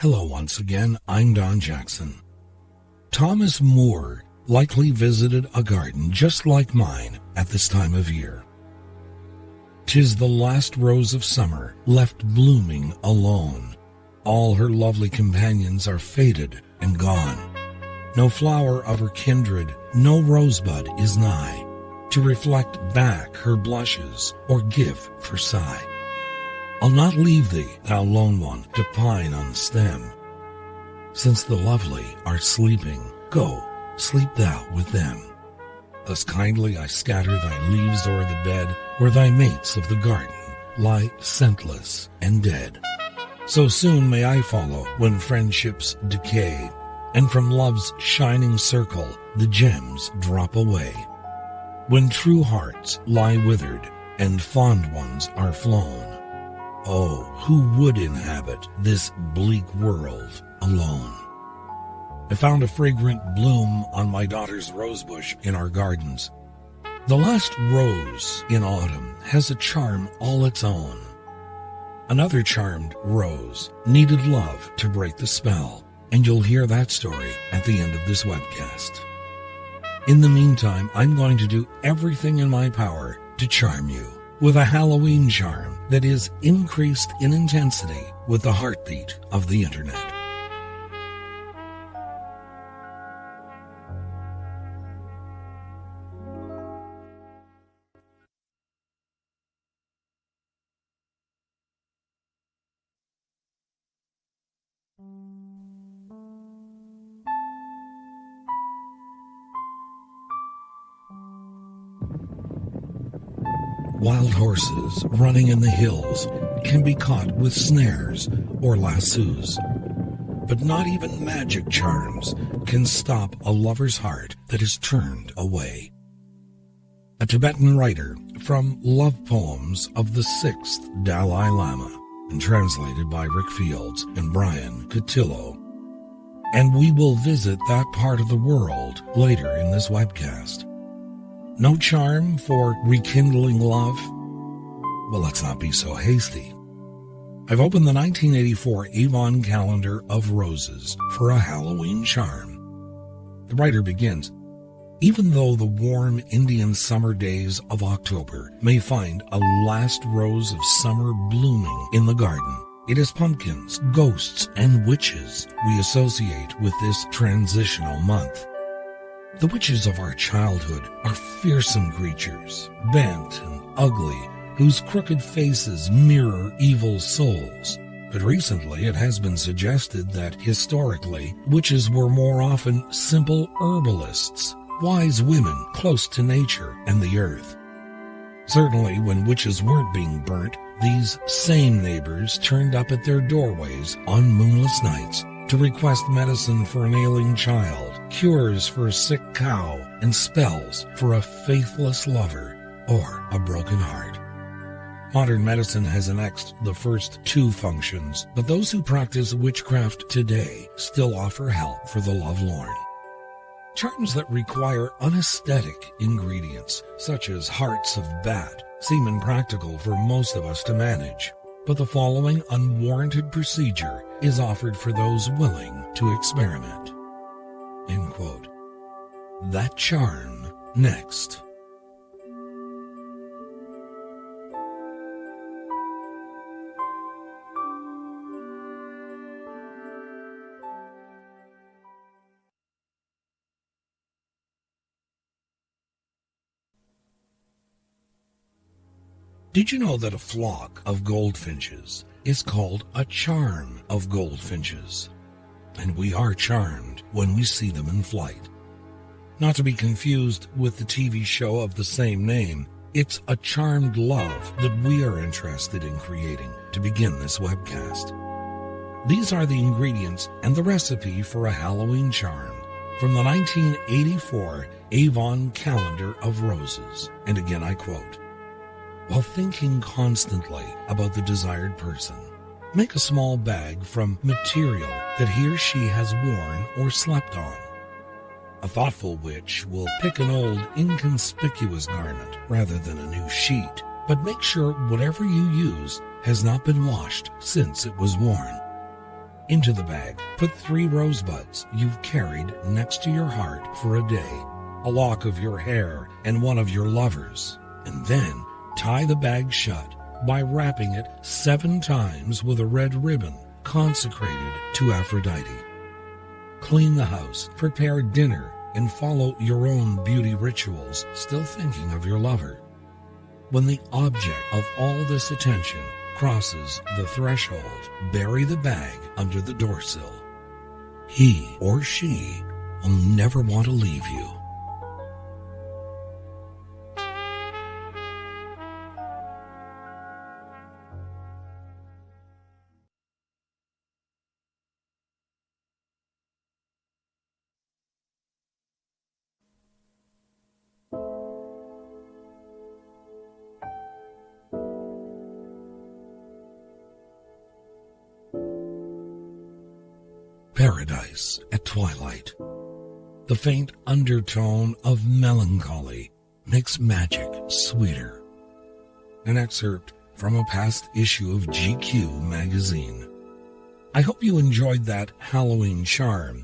Hello once again, I'm Don Jackson. Thomas Moore likely visited a garden just like mine at this time of year. 'Tis the last rose of summer left blooming alone. All her lovely companions are faded and gone. No flower of her kindred, no rosebud is nigh, to reflect back her blushes or give for sigh. I'll not leave thee, thou lone one, to pine on the stem. Since the lovely are sleeping, go, sleep thou with them. Thus kindly I scatter thy leaves o'er the bed, where thy mates of the garden lie scentless and dead. So soon may I follow when friendships decay, and from love's shining circle the gems drop away. When true hearts lie withered, and fond ones are flown, oh, who would inhabit this bleak world alone? I found a fragrant bloom on my daughter's rosebush in our gardens. The last rose in autumn has a charm all its own. Another charmed rose needed love to break the spell, and you'll hear that story at the end of this webcast. In the meantime, I'm going to do everything in my power to charm you with a Halloween charm that is increased in intensity with the heartbeat of the internet. Wild horses running in the hills can be caught with snares or lassos, but not even magic charms can stop a lover's heart that is turned away. A Tibetan writer from Love Poems of the 6th Dalai Lama, and translated by Rick Fields and Brian Cotillo. And we will visit that part of the world later in this webcast. No charm for rekindling love? Well, let's not be so hasty. I've opened the 1984 Avon Calendar of Roses for a Halloween charm. The writer begins, even though the warm Indian summer days of October may find a last rose of summer blooming in the garden, it is pumpkins, ghosts, and witches we associate with this transitional month. The witches of our childhood are fearsome creatures, bent and ugly, whose crooked faces mirror evil souls. But recently it has been suggested that historically, witches were more often simple herbalists, wise women close to nature and the earth. Certainly when witches weren't being burnt, these same neighbors turned up at their doorways on moonless nights to request medicine for an ailing child, cures for a sick cow, and spells for a faithless lover or a broken heart. Modern medicine has annexed the first two functions, but those who practice witchcraft today still offer help for the lovelorn. Charms that require unesthetic ingredients, such as hearts of bat, seem impractical for most of us to manage. But the following unwarranted procedure is offered for those willing to experiment. End quote. That charm next. Did you know that a flock of goldfinches is called a charm of goldfinches? And we are charmed when we see them in flight. Not to be confused with the TV show of the same name, it's a charmed love that we are interested in creating to begin this webcast. These are the ingredients and the recipe for a Halloween charm from the 1984 Avon Calendar of Roses. And again I quote, while thinking constantly about the desired person, make a small bag from material that he or she has worn or slept on. A thoughtful witch will pick an old, inconspicuous garment rather than a new sheet, but make sure whatever you use has not been washed since it was worn. Into the bag, put 3 rosebuds you've carried next to your heart for a day, a lock of your hair, and one of your lovers, and then tie the bag shut by wrapping it 7 times with a red ribbon consecrated to Aphrodite. Clean the house, prepare dinner, and follow your own beauty rituals, still thinking of your lover. When the object of all this attention crosses the threshold, bury the bag under the doorsill. He or she will never want to leave you. Paradise at twilight. The faint undertone of melancholy makes magic sweeter. An excerpt from a past issue of GQ magazine. I hope you enjoyed that Halloween charm.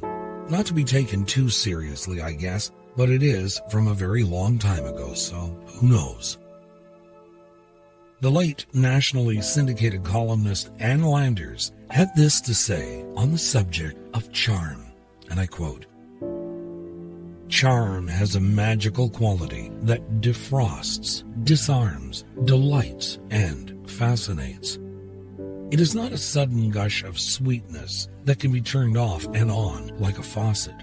Not to be taken too seriously, I guess, but it is from a very long time ago, so who knows? The late nationally syndicated columnist Ann Landers had this to say on the subject of charm, and I quote, "Charm has a magical quality that defrosts, disarms, delights, and fascinates. It is not a sudden gush of sweetness that can be turned off and on like a faucet.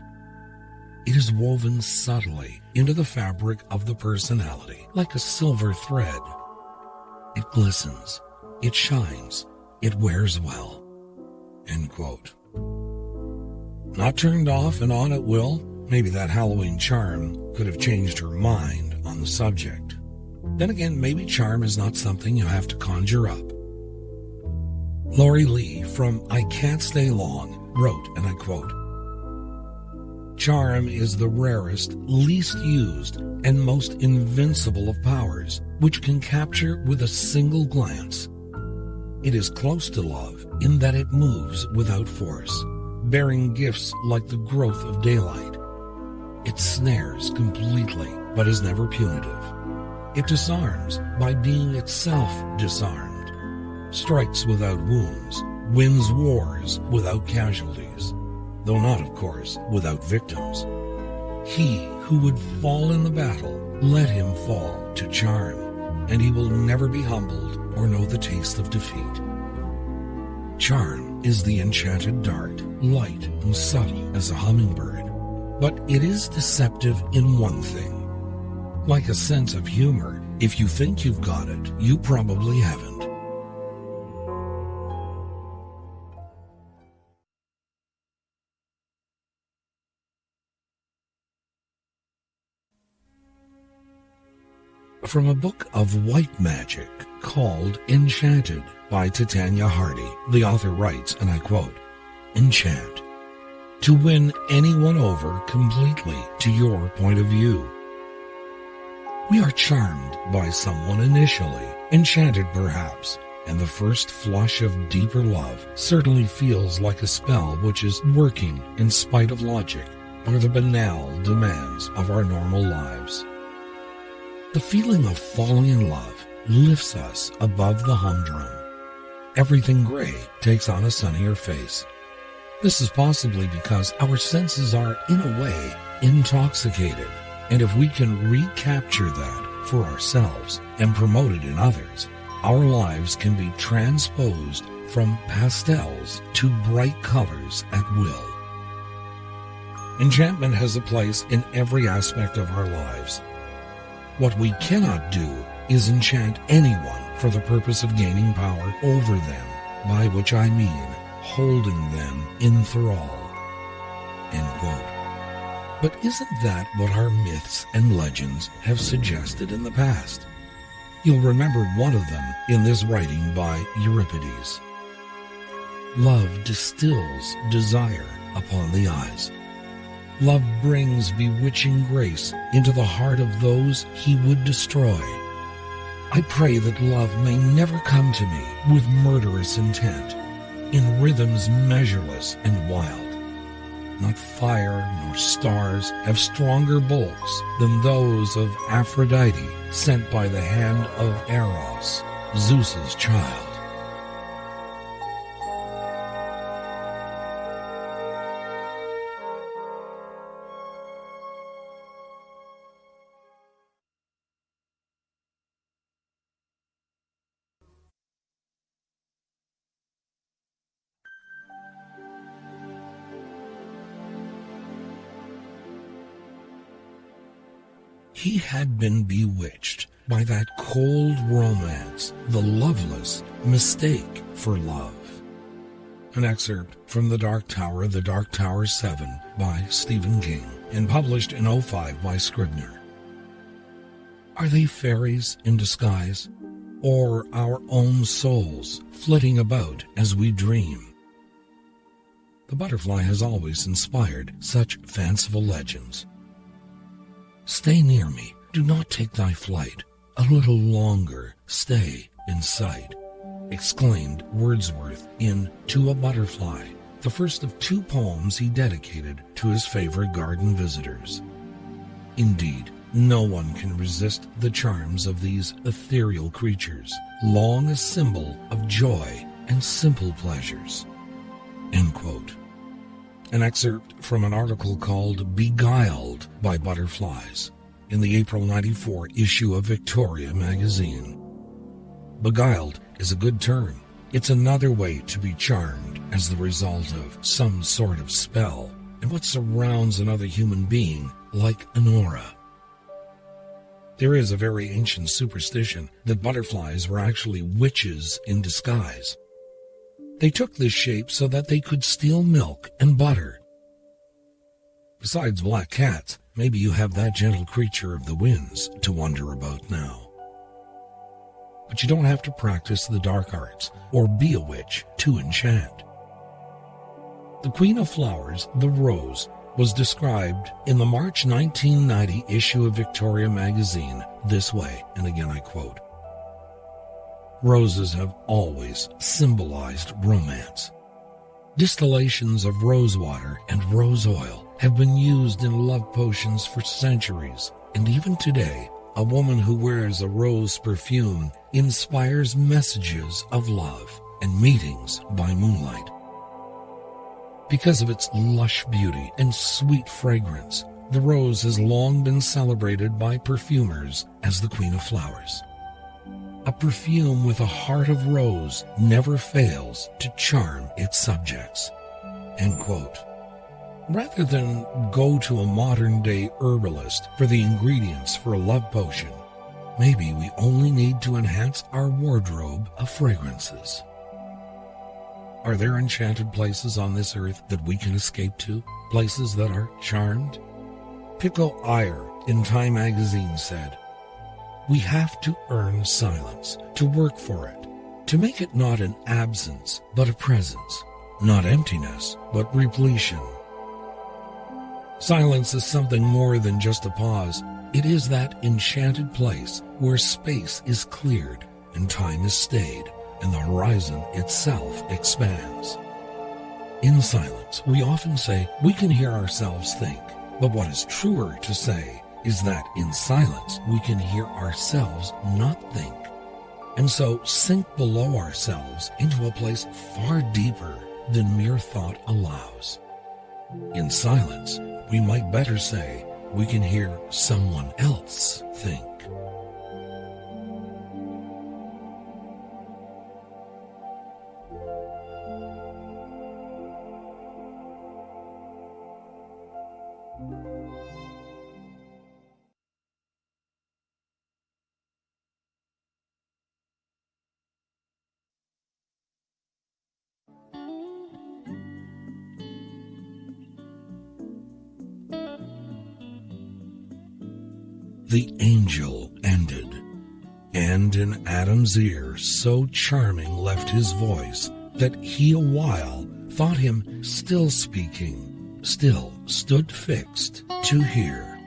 It is woven subtly into the fabric of the personality like a silver thread. It glistens, it shines, it wears well." End quote. Not turned off and on at will? Maybe that Halloween charm could have changed her mind on the subject. Then again, maybe charm is not something you have to conjure up. Lori Lee from I Can't Stay Long wrote, and I quote, "Charm is the rarest, least used, and most invincible of powers, which can capture with a single glance. It is close to love in that it moves without force, bearing gifts like the growth of daylight. It snares completely, but is never punitive. It disarms by being itself disarmed, strikes without wounds, wins wars without casualties, though not, of course, without victims. He who would fall in the battle, let him fall to charm, and he will never be humbled or know the taste of defeat. Charm is the enchanted dart, light and subtle as a hummingbird, but it is deceptive in one thing. Like a sense of humor, if you think you've got it, you probably haven't. From a book of white magic called Enchanted by Titania Hardy, the author writes, and I quote, "Enchant. To win anyone over completely to your point of view. We are charmed by someone initially, enchanted perhaps, and the first flush of deeper love certainly feels like a spell which is working in spite of logic or the banal demands of our normal lives. The feeling of falling in love lifts us above the humdrum. Everything gray takes on a sunnier face. This is possibly because our senses are, in a way, intoxicated, and if we can recapture that for ourselves and promote it in others, our lives can be transposed from pastels to bright colors at will. Enchantment has a place in every aspect of our lives. What we cannot do is enchant anyone for the purpose of gaining power over them, by which I mean holding them in thrall." End quote. But isn't that what our myths and legends have suggested in the past? You'll remember one of them in this writing by Euripides. "Love distills desire upon the eyes. Love brings bewitching grace into the heart of those he would destroy. I pray that love may never come to me with murderous intent, in rhythms measureless and wild. Not fire nor stars have stronger bolts than those of Aphrodite, sent by the hand of Eros, Zeus's child. He had been bewitched by that cold romance, the loveless mistake for love. An excerpt from The Dark Tower 7 by Stephen King, and published in 2005 by Scribner. Are they fairies in disguise, or our own souls flitting about as we dream? The butterfly has always inspired such fanciful legends. Stay near me, do not take thy flight, a little longer stay in sight, exclaimed Wordsworth in To a Butterfly, the first of 2 poems he dedicated to his favorite garden visitors. Indeed, no one can resist the charms of these ethereal creatures, long a symbol of joy and simple pleasures. End quote. An excerpt from an article called Beguiled by Butterflies in the April '94 issue of Victoria magazine. Beguiled is a good term. It's another way to be charmed as the result of some sort of spell and what surrounds another human being like an aura. There is a very ancient superstition that butterflies were actually witches in disguise. They took this shape so that they could steal milk and butter. Besides black cats, maybe you have that gentle creature of the winds to wonder about now. But you don't have to practice the dark arts or be a witch to enchant. The Queen of Flowers, the rose, was described in the March 1990 issue of Victoria magazine this way, and again I quote, "Roses have always symbolized romance. Distillations of rose water and rose oil have been used in love potions for centuries, and even today, a woman who wears a rose perfume inspires messages of love and meetings by moonlight. Because of its lush beauty and sweet fragrance, the rose has long been celebrated by perfumers as the Queen of Flowers. A perfume with a heart of rose never fails to charm its subjects." End quote. Rather than go to a modern-day herbalist for the ingredients for a love potion, maybe we only need to enhance our wardrobe of fragrances. Are there enchanted places on this earth that we can escape to? Places that are charmed? Pico Iyer in Time magazine said, "We have to earn silence, to work for it, to make it not an absence, but a presence, not emptiness, but repletion. Silence is something more than just a pause. It is that enchanted place where space is cleared and time is stayed and the horizon itself expands. In silence, we often say we can hear ourselves think, but what is truer to say is that in silence we can hear ourselves not think, and so sink below ourselves into a place far deeper than mere thought allows. In silence, we might better say we can hear someone else think." The angel ended, and in Adam's ear so charming left his voice that he a while thought him still speaking, still stood fixed to hear.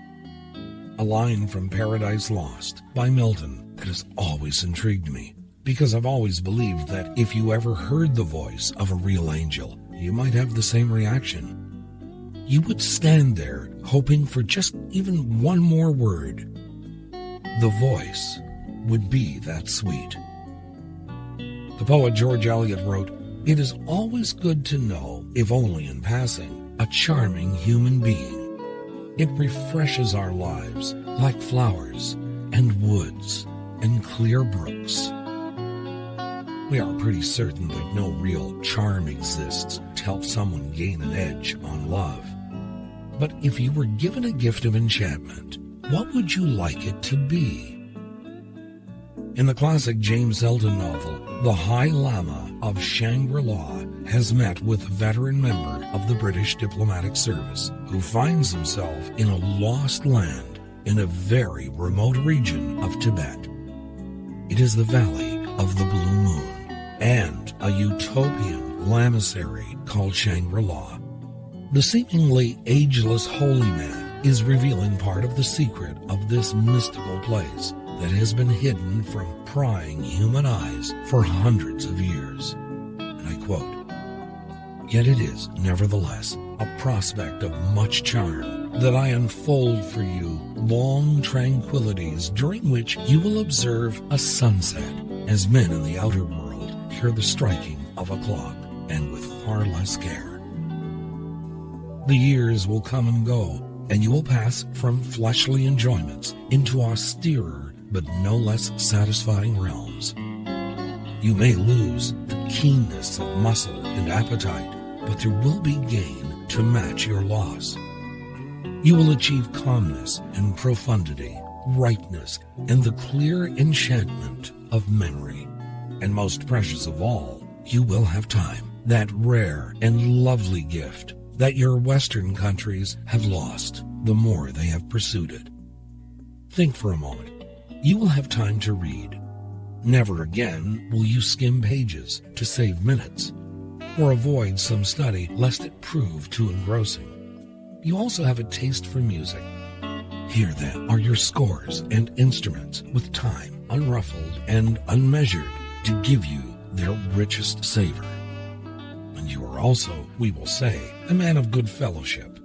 A line from Paradise Lost by Milton that has always intrigued me. because I've always believed that if you ever heard the voice of a real angel, you might have the same reaction. You would stand there hoping for just even one more word. The voice would be that sweet. The poet George Eliot wrote, "It is always good to know, if only in passing, a charming human being. It refreshes our lives like flowers and woods and clear brooks." We are pretty certain that no real charm exists to help someone gain an edge on love. But if you were given a gift of enchantment, what would you like it to be? In the classic James Elton novel, the High Lama of Shangri-La has met with a veteran member of the British diplomatic service who finds himself in a lost land in a very remote region of Tibet. It is the Valley of the Blue Moon and a utopian lamasery called Shangri-La. The seemingly ageless holy man is revealing part of the secret of this mystical place that has been hidden from prying human eyes for hundreds of years. And I quote, "Yet it is, nevertheless, a prospect of much charm that I unfold for you long tranquillities during which you will observe a sunset, as men in the outer world hear the striking of a clock, and with far less care. The years will come and go, and you will pass from fleshly enjoyments into austerer but no less satisfying realms. You may lose the keenness of muscle and appetite, but there will be gain to match your loss. You will achieve calmness and profundity, ripeness, and the clear enchantment of memory. And most precious of all, you will have time, that rare and lovely gift that your Western countries have lost the more they have pursued it. Think for a moment. You will have time to read. Never again will you skim pages to save minutes, or avoid some study lest it prove too engrossing. You also have a taste for music. Here, then, are your scores and instruments with time unruffled and unmeasured to give you their richest savor. And you are also, we will say, a man of good fellowship.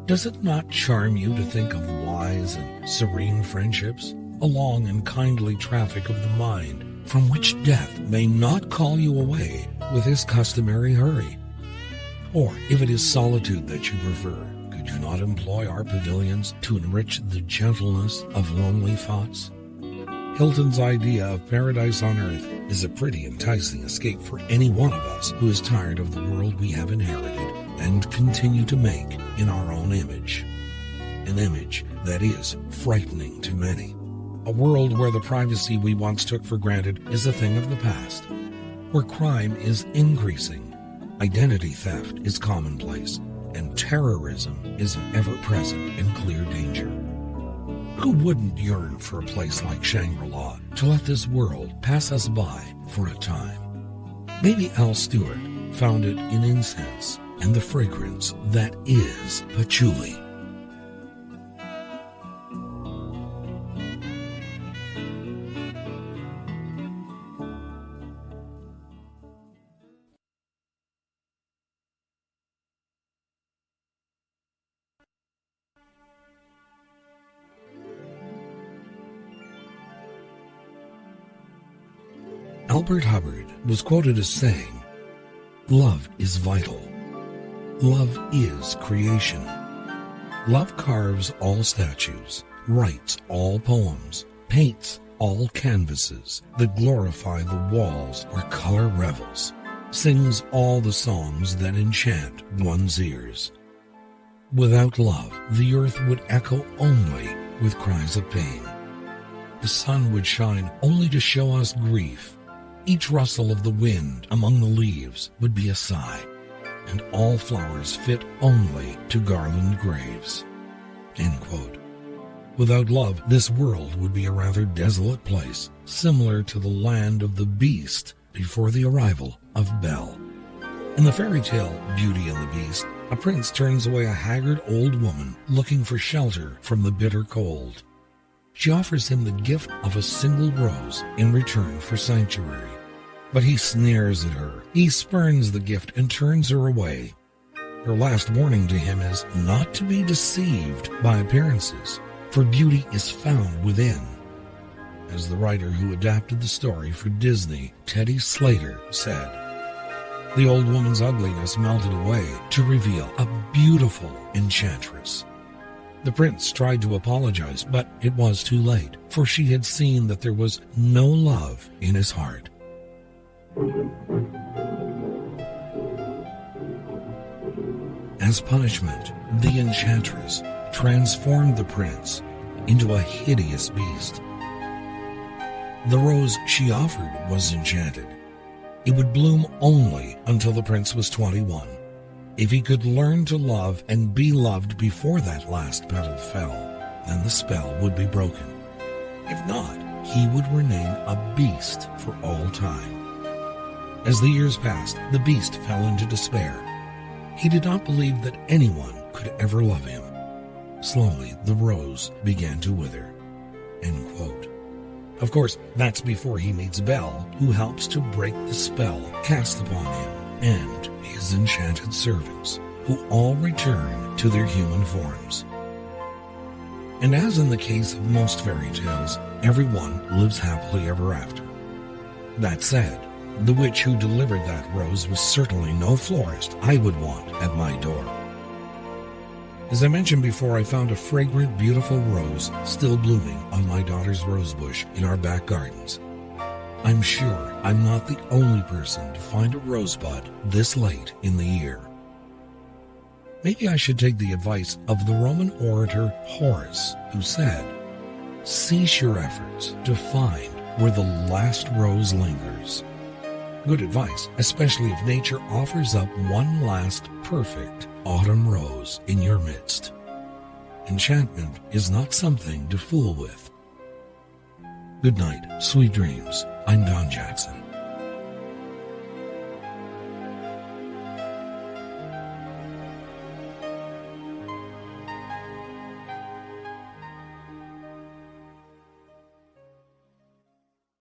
Does it not charm you to think of wise and serene friendships, a long and kindly traffic of the mind, from which death may not call you away with his customary hurry? Or, if it is solitude that you prefer, could you not employ our pavilions to enrich the gentleness of lonely thoughts? Hilton's idea of paradise on earth is a pretty enticing escape for any one of us who is tired of the world we have inherited and continue to make in our own image. An image that is frightening to many. A world where the privacy we once took for granted is a thing of the past. Where crime is increasing, identity theft is commonplace, and terrorism is an ever-present and clear danger. Who wouldn't yearn for a place like Shangri-La to let this world pass us by for a time? Maybe Al Stewart found it in incense and the fragrance that is patchouli. Albert Hubbard was quoted as saying, "Love is vital. Love is creation. Love carves all statues, writes all poems, paints all canvases that glorify the walls where color revels, sings all the songs that enchant one's ears. Without love, the earth would echo only with cries of pain. The sun would shine only to show us grief. Each rustle of the wind among the leaves would be a sigh, and all flowers fit only to garland graves." End quote. Without love, this world would be a rather desolate place, similar to the land of the beast before the arrival of Belle. In the fairy tale Beauty and the Beast, a prince turns away a haggard old woman looking for shelter from the bitter cold. she offers him the gift of a single rose in return for sanctuary. But he sneers at her. He spurns the gift and turns her away. Her last warning to him is not to be deceived by appearances, for beauty is found within. As the writer who adapted the story for Disney, Teddy Slater, said, the old woman's ugliness melted away to reveal a beautiful enchantress. The prince tried to apologize, but it was too late, for she had seen that there was no love in his heart. As punishment, the enchantress transformed the prince into a hideous beast. The rose she offered was enchanted. It would bloom only until the prince was 21. If he could learn to love and be loved before that last petal fell, then the spell would be broken. If not, he would remain a beast for all time. As the years passed, the beast fell into despair. He did not believe that anyone could ever love him. Slowly, the rose began to wither. End quote. Of course, that's before he meets Belle, who helps to break the spell cast upon him, and his enchanted servants, who all return to their human forms. And as in the case of most fairy tales, everyone lives happily ever after. That said, the witch who delivered that rose was certainly no florist I would want at my door. As I mentioned before, I found a fragrant, beautiful rose still blooming on my daughter's rose bush in our back gardens. I'm sure I'm not the only person to find a rosebud this late in the year. Maybe I should take the advice of the Roman orator Horace, who said, cease your efforts to find where the last rose lingers. Good advice, especially if nature offers up one last perfect autumn rose in your midst. Enchantment is not something to fool with. Good night, sweet dreams. I'm Don Jackson.